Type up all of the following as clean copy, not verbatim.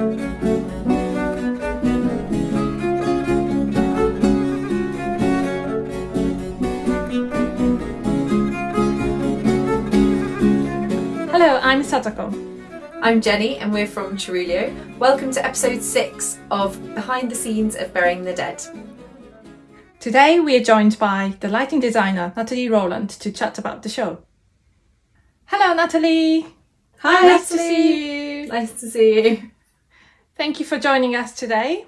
Hello, I'm Satoko. I'm Jenny and we're from Cerullo. Welcome to episode 6 of Behind the Scenes of Burying the Dead. Today we are joined by the lighting designer Natalie Rowland to chat about the show. Hello Natalie! Hi Nice Natalie! to see you! Nice to see you. Thank you for joining us today.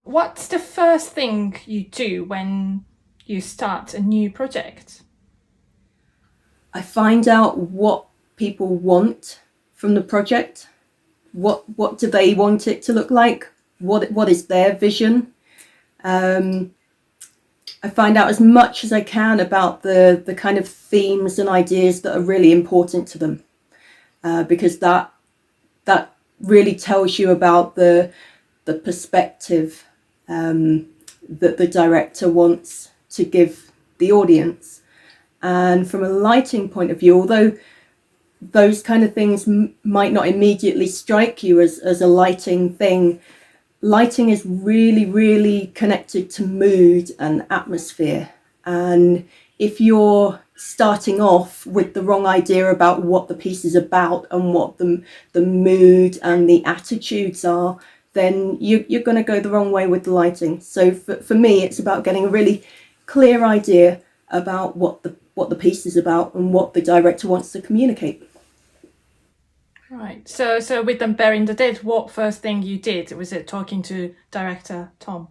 What's the first thing you do when you start a new project? I find out what people want from the project. What do they want it to look like? What is their vision? I find out as much as I can about the kind of themes and ideas that are really important to them, because that really tells you about the perspective that the director wants to give the audience. And from a lighting point of view, although those kind of things might not immediately strike you as a lighting thing, lighting is really, really connected to mood and atmosphere. And if you're starting off with the wrong idea about what the piece is about and what the mood and the attitudes are, then you're going to go the wrong way with the lighting. So for me, it's about getting a really clear idea about what the piece is about and what the director wants to communicate. Right. So with them Burying the Dead, what first thing you did? Was it talking to director Tom?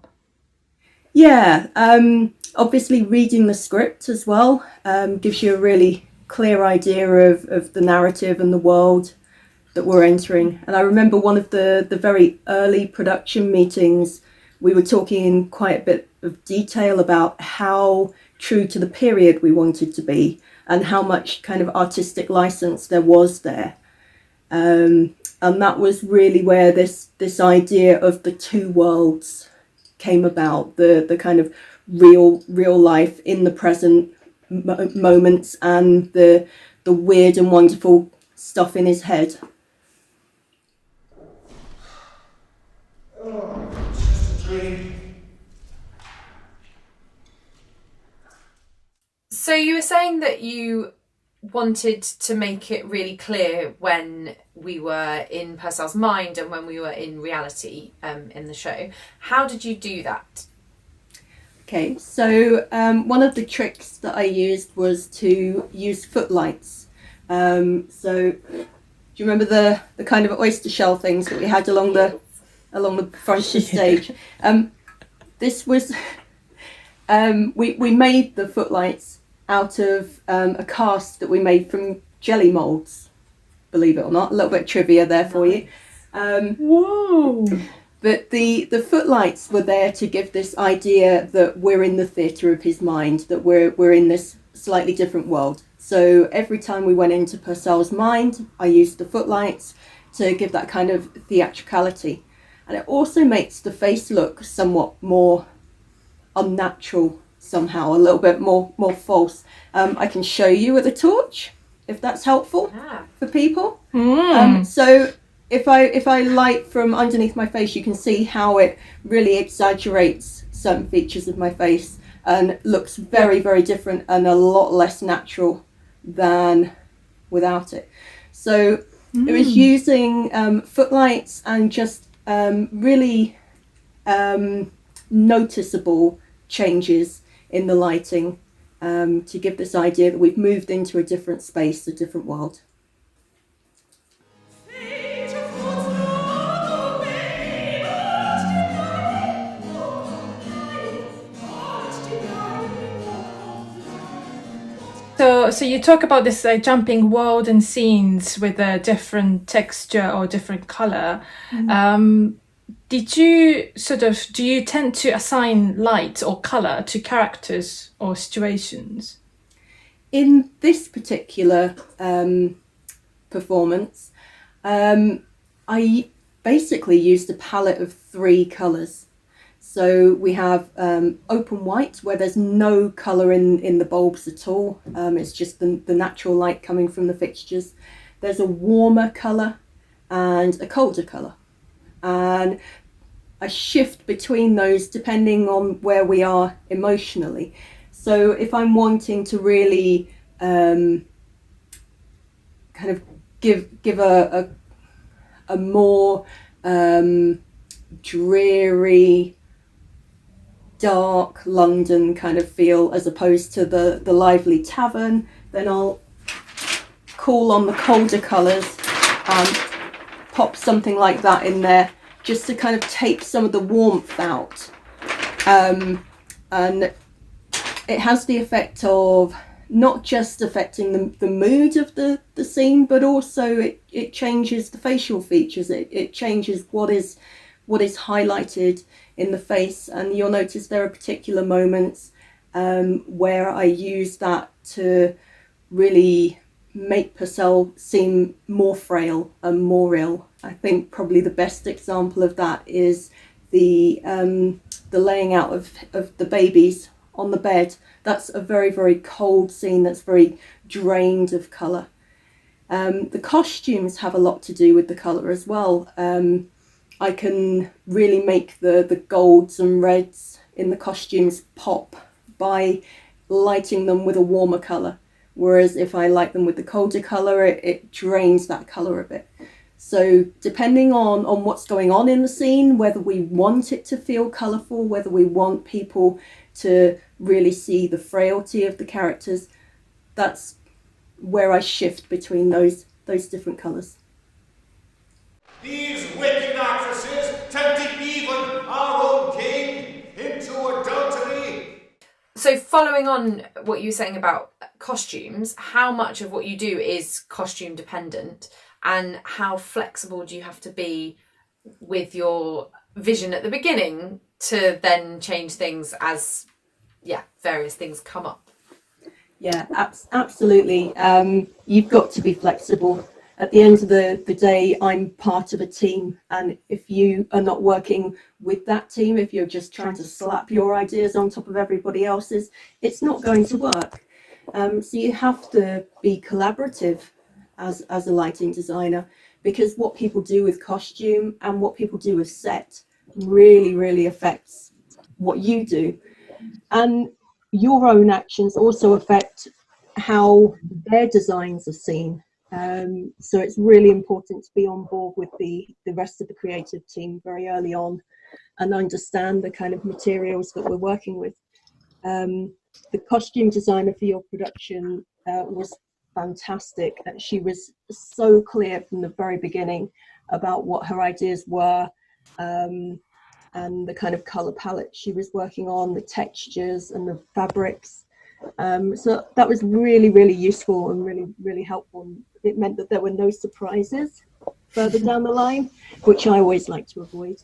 Yeah, obviously reading the script as well gives you a really clear idea of the narrative and the world that we're entering. And I remember one of the very early production meetings, we were talking in quite a bit of detail about how true to the period we wanted to be and how much kind of artistic license there was there. And that was really where this idea of the two worlds came about, the kind of real life in the present moments and the weird and wonderful stuff in his head. So you were saying that you wanted to make it really clear when we were in Purcell's mind and when we were in reality in the show. How did you do that? Okay, so one of the tricks that I used was to use footlights. So do you remember the kind of oyster shell things that we had along the front of the stage? This was we made the footlights out of a cast that we made from jelly moulds, believe it or not. A little bit of trivia there for you. Whoa! But the footlights were there to give this idea that we're in the theatre of his mind, that we're in this slightly different world. So every time we went into Purcell's mind, I used the footlights to give that kind of theatricality. And it also makes the face look somewhat more unnatural somehow, a little bit more Ah. false. I can show you with a torch if that's helpful for people. So if I light from underneath my face, you can see how it really exaggerates certain features of my face and looks very, very different and a lot less natural than without it. So it was using footlights and just really noticeable changes in the lighting to give this idea that we've moved into a different space, a different world. So you talk about this jumping world and scenes with a different texture or different color. Do you tend to assign light or color to characters or situations? In this particular performance, I basically used a palette of 3 colours. So we have open white, where there's no colour in the bulbs at all. It's just the natural light coming from the fixtures. There's a warmer colour and a colder colour. And I shift between those depending on where we are emotionally. So if I'm wanting to really kind of give a more dreary, dark London kind of feel, as opposed to the lively tavern, then I'll call on the colder colours and pop something like that in there, just to kind of take some of the warmth out. And it has the effect of not just affecting the mood of the scene, but also it changes the facial features. It changes what is highlighted in the face. And you'll notice there are particular moments where I use that to really make Purcell seem more frail and more ill. I think probably the best example of that is the laying out of the babies on the bed. That's a very, very cold scene that's very drained of colour. The costumes have a lot to do with the colour as well. I can really make the golds and reds in the costumes pop by lighting them with a warmer colour. Whereas if I light them with the colder colour, it drains that colour a bit. So depending on what's going on in the scene, whether we want it to feel colourful, whether we want people to really see the frailty of the characters, that's where I shift between those different colours. These wicked actresses tempted even our own king into adultery. So following on what you were saying about costumes, how much of what you do is costume dependent, and how flexible do you have to be with your vision at the beginning to then change things as various things come up? Yeah, absolutely. You've got to be flexible. At the end of the day, I'm part of a team, and if you are not working with that team, if you're just trying to slap your ideas on top of everybody else's, it's not going to work. So you have to be collaborative as a lighting designer, because what people do with costume and what people do with set really, really affects what you do. And your own actions also affect how their designs are seen. So it's really important to be on board with the rest of the creative team very early on and understand the kind of materials that we're working with. The costume designer for your production was fantastic. She was so clear from the very beginning about what her ideas were, and the kind of colour palette she was working on, the textures and the fabrics. So that was really, really useful and really, really helpful. It meant that there were no surprises further down the line, which I always like to avoid.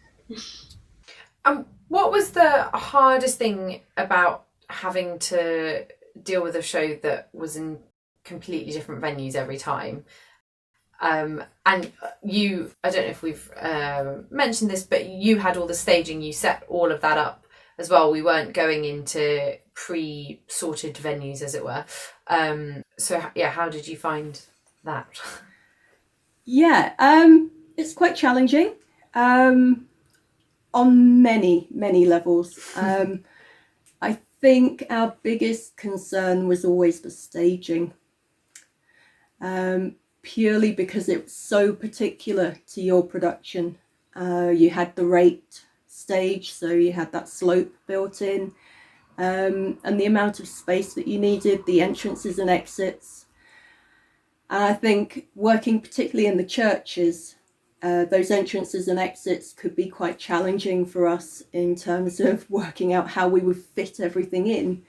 What was the hardest thing about having to deal with a show that was in completely different venues every time? And you, I don't know if we've mentioned this, but you had all the staging, you set all of that up as well. We weren't going into pre-sorted venues, as it were. So yeah, how did you find that? Yeah, it's quite challenging on many levels. I think our biggest concern was always the staging. Purely because it was so particular to your production. You had the raked stage, so you had that slope built in, and the amount of space that you needed, the entrances and exits. And I think working particularly in the churches, those entrances and exits could be quite challenging for us in terms of working out how we would fit everything in.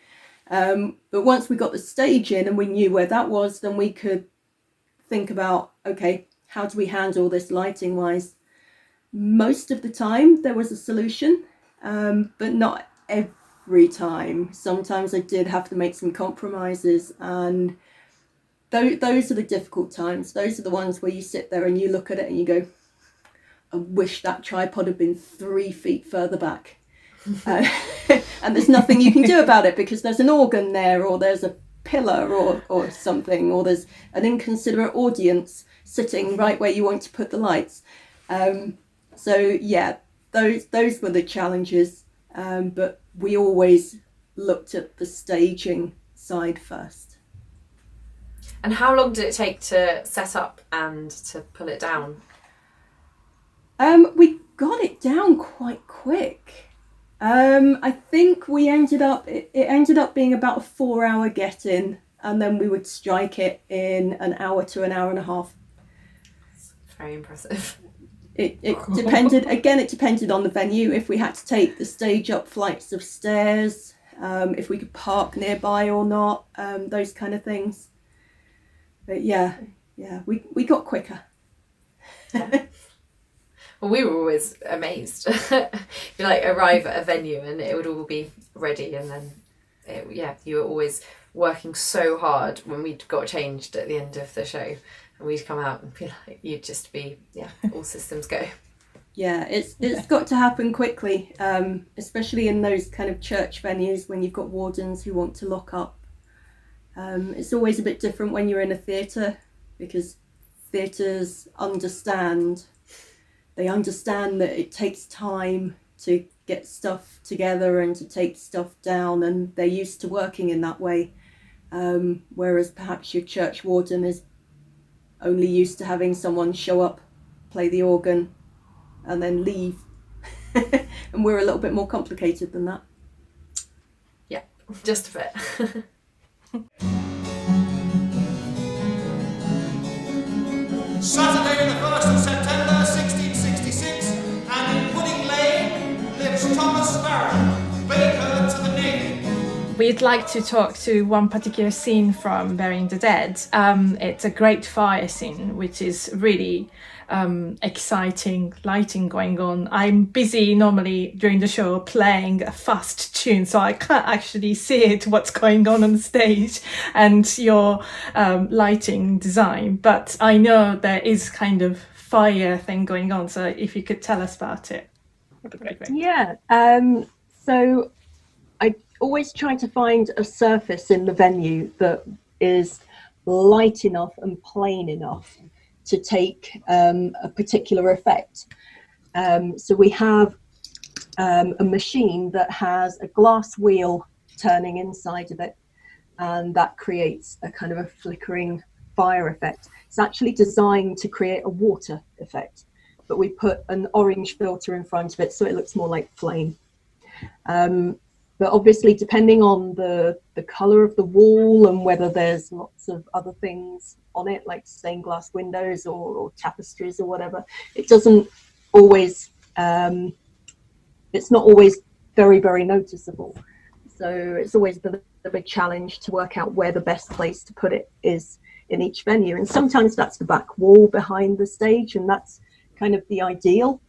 But once we got the stage in and we knew where that was, then we could think about, okay, how do we handle this lighting wise? Most of the time there was a solution, but not every time. Sometimes I did have to make some compromises, and those are the difficult times. Those are the ones where you sit there and you look at it and you go, I wish that tripod had been 3 feet further back. And there's nothing you can do about it because there's an organ there, or there's a pillar or something, or there's an inconsiderate audience sitting right where you want to put the lights. So yeah, those were the challenges, but we always looked at the staging side first. And how long did it take to set up and to pull it down? We got it down quite quick. I think it ended up being about a 4-hour get-in, and then we would strike it in an hour to an hour and a half. Very impressive. It depended, again, it depended on the venue. If we had to take the stage up flights of stairs, if we could park nearby or not, those kind of things. But yeah, we got quicker. Well, we were always amazed. You like arrive at a venue and it would all be ready, and then you were always working so hard when we'd got changed at the end of the show, and we'd come out and be like, you'd just be all systems go. Yeah, it's got to happen quickly, especially in those kind of church venues when you've got wardens who want to lock up. It's always a bit different when you're in a theatre, because theatres understand that it takes time to get stuff together and to take stuff down, and they're used to working in that way. Whereas perhaps your church warden is only used to having someone show up, play the organ, and then leave. And we're a little bit more complicated than that. Yeah, just a bit. Saturday the 1st of September 1666, and in Pudding Lane lives Thomas Farrell, baker to the Navy. We'd like to talk to one particular scene from Burying the Dead. It's a great fire scene, which is really exciting lighting going on. I'm busy normally during the show playing a fast tune, so I can't actually see it, what's going on the stage and your lighting design, but I know there is kind of fire thing going on, so if you could tell us about it, that'd be great. Yeah, so I always try to find a surface in the venue that is light enough and plain enough to take a particular effect. So we have a machine that has a glass wheel turning inside of it, and that creates a kind of a flickering fire effect. It's actually designed to create a water effect, but we put an orange filter in front of it so it looks more like flame. But obviously, depending on the colour of the wall and whether there's lots of other things on it, like stained glass windows or tapestries or whatever, it doesn't always, it's not always very, very noticeable. So it's always the big challenge to work out where the best place to put it is in each venue. And sometimes that's the back wall behind the stage, and that's kind of the ideal,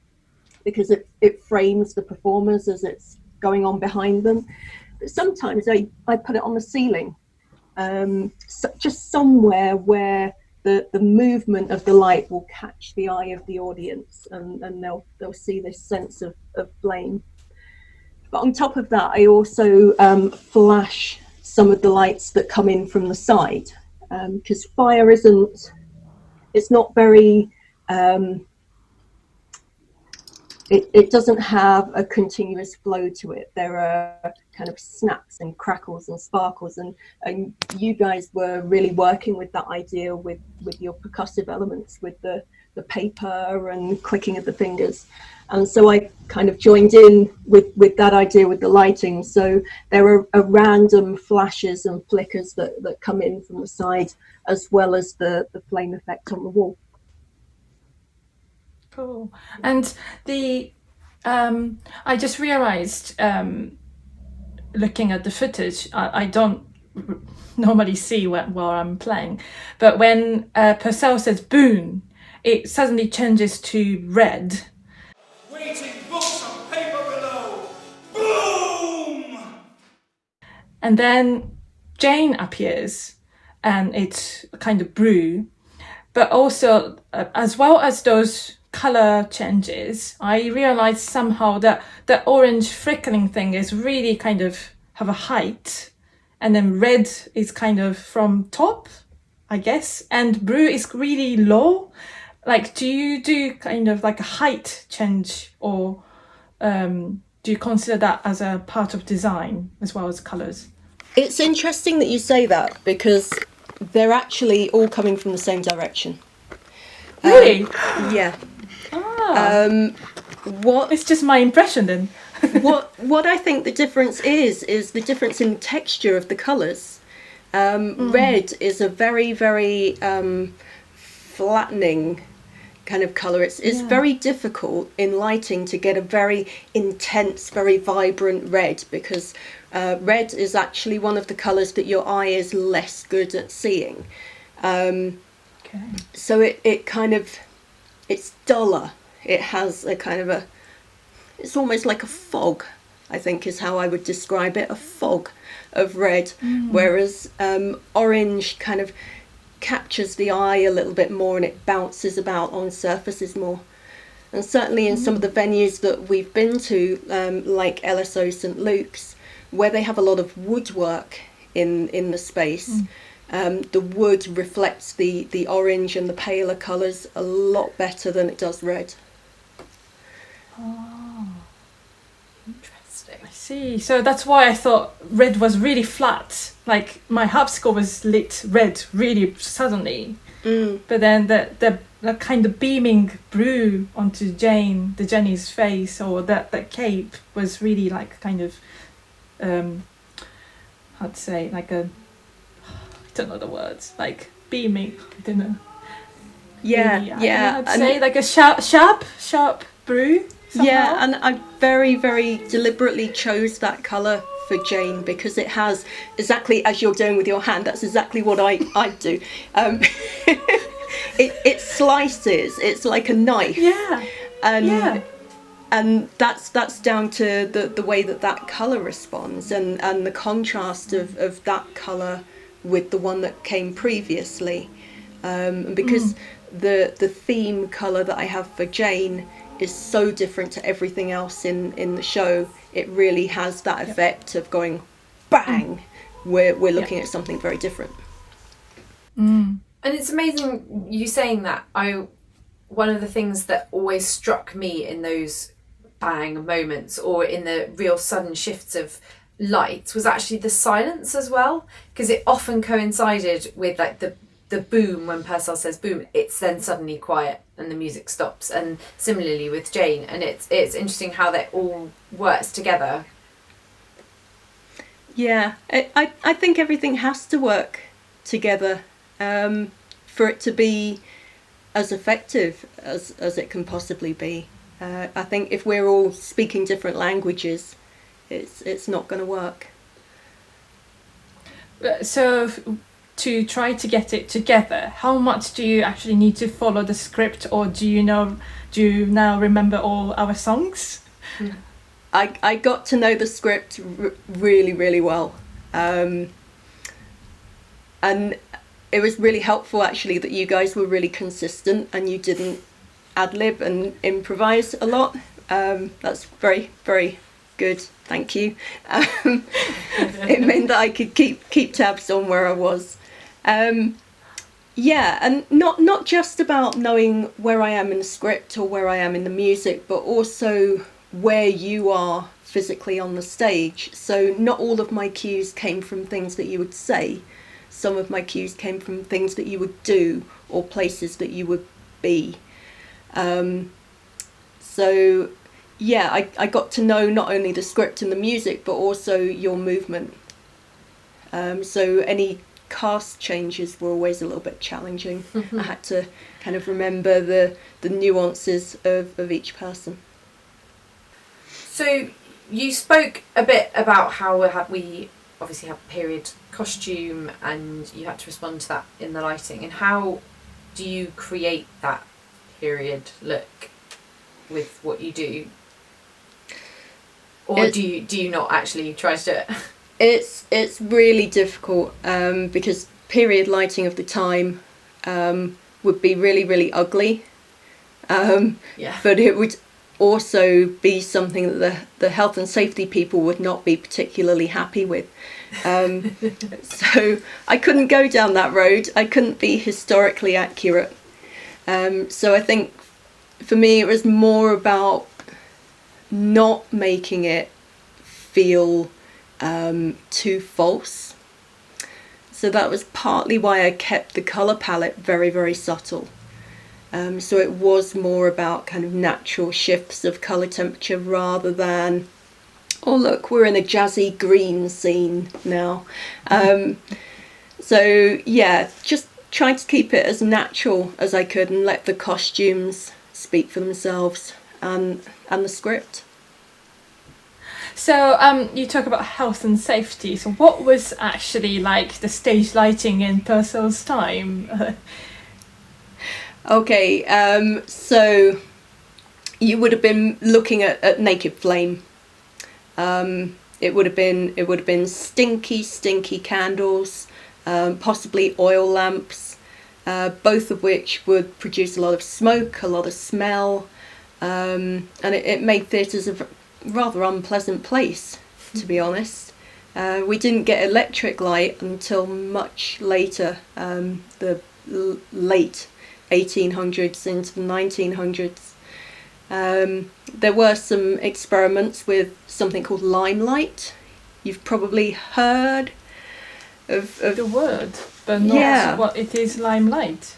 because it frames the performers as it's going on behind them. But sometimes I put it on the ceiling, just somewhere where the movement of the light will catch the eye of the audience, and they'll see this sense of flame. But on top of that, I also flash some of the lights that come in from the side, because fire it's not very it doesn't have a continuous flow to it. There are kind of snaps and crackles and sparkles, and you guys were really working with that idea with your percussive elements, with the paper and clicking of the fingers. And so I kind of joined in with that idea with the lighting. So there are random flashes and flickers that come in from the side, as well as the flame effect on the wall. Cool. And the I just realized, looking at the footage, I don't normally see while I'm playing, but when Purcell says boom, it suddenly changes to red. Waiting books on paper below. Boom! And then Jane appears, and it's kind of brew. but also as well as those color changes, I realized somehow that the orange flickering thing is really kind of have a height, and then red is kind of from top, I guess, and blue is really low. Like, do you do kind of like a height change, or do you consider that as a part of design as well as colors? It's interesting that you say that, because they're actually all coming from the same direction. Really? Yeah. Ah. What It's just my impression then. what I think the difference is the difference in texture of the colours. Red is a very, very flattening kind of colour. It's very difficult in lighting to get a very intense, very vibrant red, because red is actually one of the colours that your eye is less good at seeing. So it kind of, it's duller. It has a kind of it's almost like a fog, I think is how I would describe it, a fog of red, whereas orange kind of captures the eye a little bit more, and it bounces about on surfaces more. And certainly in some of the venues that we've been to, like LSO St Luke's, where they have a lot of woodwork in the space, the wood reflects the orange and the paler colours a lot better than it does red. Oh, interesting. I see. So that's why I thought red was really flat. Like my harpsichord was lit red really suddenly. But then the kind of beaming blue onto Jenni's face, or that cape was really like kind of, how to say, like I don't know the words, like beaming. I don't know. Yeah, Maybe, I yeah. don't know how to say, like a sharp blue. Somehow. Yeah, and I very, very deliberately chose that colour for Jane, because it has exactly as you're doing with your hand. That's exactly what I do. It slices. It's like a knife. Yeah. And that's down to the way that colour responds, and the contrast of that colour with the one that came previously. And because the theme colour that I have for Jane is so different to everything else in the show, it really has that effect of going bang. We're looking at something very different. And it's amazing you saying that. One of the things that always struck me in those bang moments, or in the real sudden shifts of light, was actually the silence as well, because it often coincided with like the boom. When Purcell says boom, it's then suddenly quiet and the music stops, and similarly with Jane. And it's interesting how that all works together. Yeah, I think everything has to work together for it to be as effective as it can possibly be. I think if we're all speaking different languages, it's not going to work. So to try to get it together, how much do you actually need to follow the script, or do you now remember all our songs? I got to know the script really, really well. And it was really helpful actually that you guys were really consistent and you didn't ad-lib and improvise a lot. That's very, very good, thank you. It meant that I could keep tabs on where I was. Yeah, and not just about knowing where I am in the script or where I am in the music, but also where you are physically on the stage. So not all of my cues came from things that you would say. Some of my cues came from things that you would do or places that you would be. So yeah, I got to know not only the script and the music, but also your movement. So any cast changes were always a little bit challenging. I had to kind of remember the nuances of each person. So you spoke a bit about how we obviously have period costume, and you had to respond to that in the lighting. And how do you create that period look with what you do? Or do you not actually try to do it? It's really difficult because period lighting of the time would be really, really ugly. Yeah. But it would also be something that the health and safety people would not be particularly happy with. So I couldn't go down that road. I couldn't be historically accurate. So I think for me it was more about not making it feel too false. So that was partly why I kept the colour palette very, very subtle. So it was more about kind of natural shifts of colour temperature rather than, oh look, we're in a jazzy green scene now. So yeah, just trying to keep it as natural as I could and let the costumes speak for themselves and the script. So you talk about health and safety. So what was actually like the stage lighting in Purcell's time? Okay, so you would have been looking at naked flame. It would have been stinky candles, possibly oil lamps, both of which would produce a lot of smoke, a lot of smell, and it made theatres a rather unpleasant place, to be honest. We didn't get electric light until much later, the late 1800s into the 1900s. There were some experiments with something called limelight. You've probably heard of The word, but not what it is, limelight.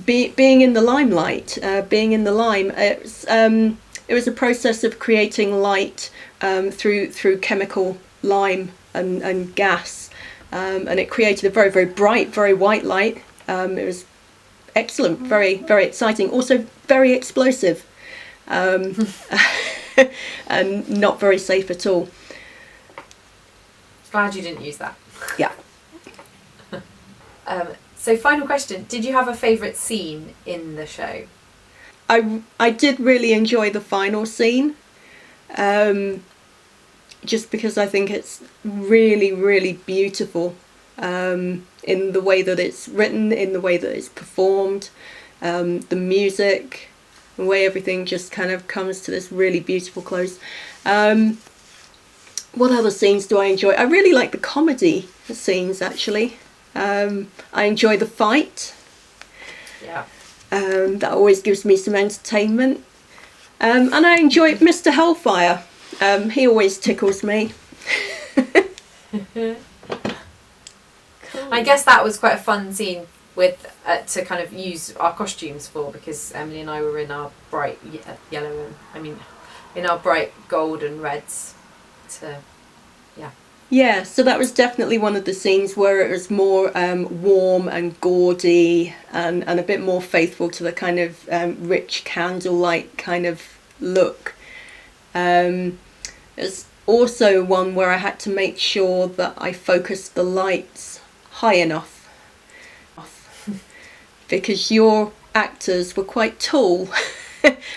being in the limelight, being in the lime. It was a process of creating light through chemical lime and gas, and it created a very, very bright, very white light. It was excellent, very, very exciting, also very explosive, and not very safe at all. Glad you didn't use that. Yeah. So final question, did you have a favourite scene in the show? I did really enjoy the final scene, just because I think it's really, really beautiful, in the way that it's written, in the way that it's performed, the music, the way everything just kind of comes to this really beautiful close. What other scenes do I enjoy? I really like the comedy scenes, actually. I enjoy the fight. Yeah. That always gives me some entertainment. And I enjoy Mr. Hellfire. He always tickles me. I guess that was quite a fun scene with to kind of use our costumes for, because Emily and I were in our bright yellow and in our bright gold and reds. Yeah, so that was definitely one of the scenes where it was more warm and gaudy and a bit more faithful to the kind of rich candlelight kind of look. It's also one where I had to make sure that I focused the lights high enough, because your actors were quite tall.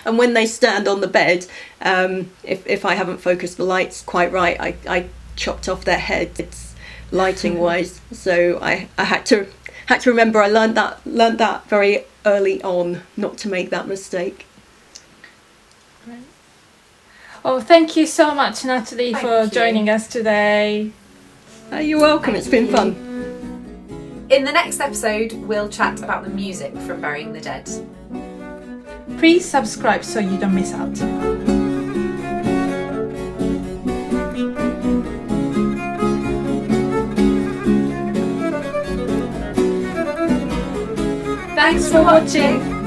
And when they stand on the bed, if I haven't focused the lights quite right, I chopped off their heads lighting wise. So I had to remember, I learned that very early on, not to make that mistake. Right. Oh, thank you so much, Natalie, for joining us today. You're welcome. It's been fun. In the next episode, we'll chat about the music from Burying the Dead. Please subscribe so you don't miss out. Thanks for watching!